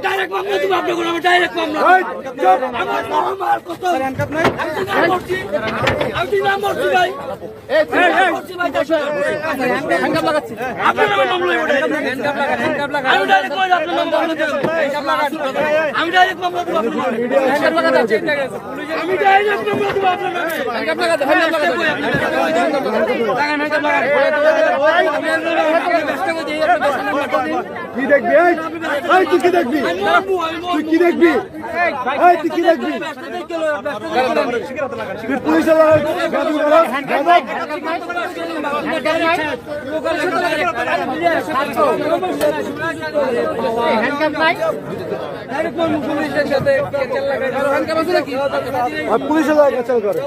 direct মামলা তুমি আপনি কোনো ডাইরেক্ট মামলা আমার আমার কত হ্যান্ডকাপ নাই আমি নাম বলছি ভাই হ্যান্ডকাপ লাগাচ্ছি আপনার নামে মামলা হ্যান্ডকাপ লাগা আমি ডাইরেক্ট কই আপনার নাম মামলা দেব আমি ডাইরেক্ট মামলা দেব আপনার হ্যান্ডকাপ লাগা আছে আমি ডাইরেক্ট মামলা দেব আপনার নামে হ্যান্ডকাপ লাগা হ্যান্ডকাপ লাগা কি দেখবি তুই কি দেখবি তুই কি দেখবি তুই কি দেখবি তুই পুলিশের পুলিশের কাছে করে